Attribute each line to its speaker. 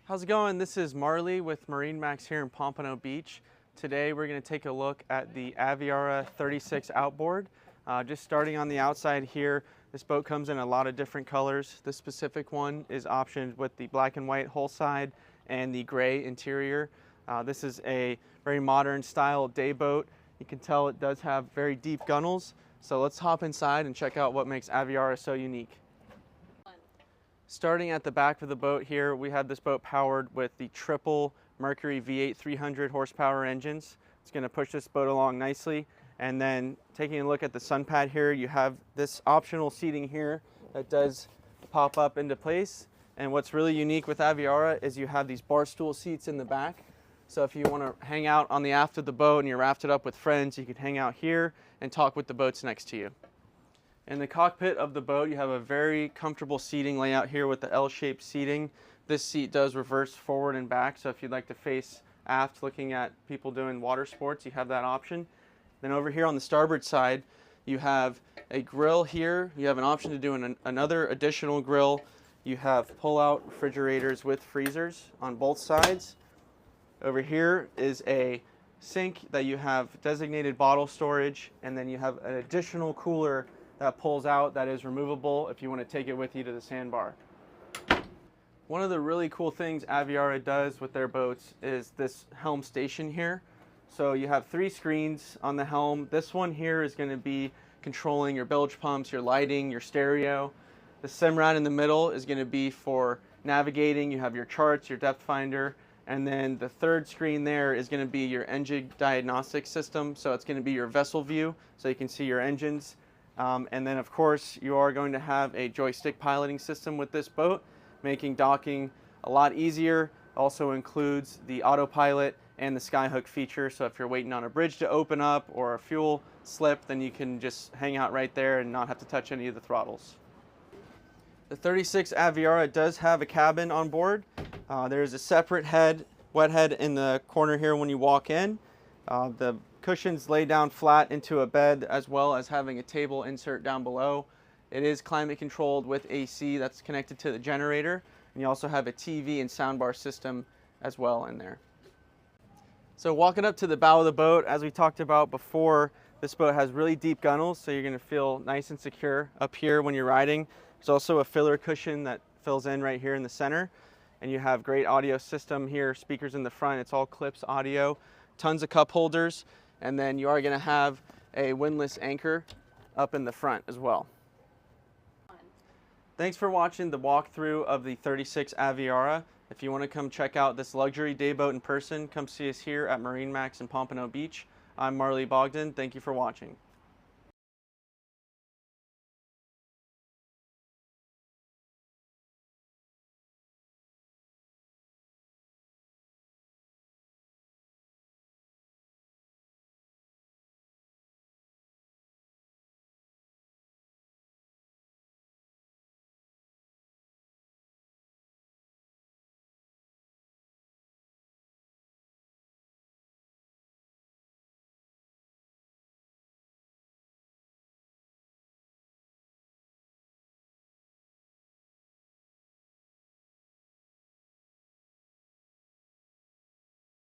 Speaker 1: How's it going? This is Marley with MarineMax here in Pompano Beach. Today we're going to take a look at the Aviara 36 outboard. Just starting on the outside here, this boat comes in a lot of different colors. This specific one is optioned with the black and white hull side and the gray interior. This is a very modern style day boat. You can tell it does have very deep gunnels. So let's hop inside and check out what makes Aviara so unique. Starting at the back of the boat here, we have this boat powered with the triple Mercury V8 300 horsepower engines. It's going to push this boat along nicely. And then taking a look at the sun pad here, you have this optional seating here that does pop up into place. And what's really unique with Aviara is you have these bar stool seats in the back. So if you want to hang out on the aft of the boat and you're rafted up with friends, you can hang out here and talk with the boats next to you. In the cockpit of the boat, you have a very comfortable seating layout here with the L-shaped seating. This seat does reverse forward and back, so if you'd like to face aft looking at people doing water sports, you have that option. Then over here on the starboard side, you have a grill here. You have an option to do another additional grill. You have pull-out refrigerators with freezers on both sides. Over here is a sink that you have designated bottle storage, and then you have an additional cooler that pulls out that is removable if you want to take it with you to the sandbar. One of the really cool things Aviara does with their boats is this helm station here. So you have 3 screens on the helm. This one here is going to be controlling your bilge pumps, your lighting, your stereo. The Simrad in the middle is going to be for navigating. You have your charts, your depth finder, and then the 3rd screen there is going to be your engine diagnostic system. So it's going to be your vessel view, so you can see your engines. And then of course you are going to have a joystick piloting system with this boat, making docking a lot easier. Also includes the autopilot and the skyhook feature, so if you're waiting on a bridge to open up or a fuel slip, then you can just hang out right there and not have to touch any of the throttles. The 36 Aviara does have a cabin on board. There's a separate wet head in the corner here when you walk in. The cushions lay down flat into a bed, as well as having a table insert down below. It is climate controlled with AC that's connected to the generator, and you also have a TV and soundbar system as well in there. So walking up to the bow of the boat, as we talked about before, this boat has really deep gunnels, so you're going to feel nice and secure up here when you're riding. There's also a filler cushion that fills in right here in the center, and you have great audio system here, speakers in the front. It's all clips audio, tons of cup holders. And then you are going to have a windlass anchor up in the front as well. Thanks for watching the walkthrough of the 36 Aviara. If you want to come check out this luxury day boat in person, come see us here at MarineMax in Pompano Beach. I'm Marley Bogdan. Thank you for watching.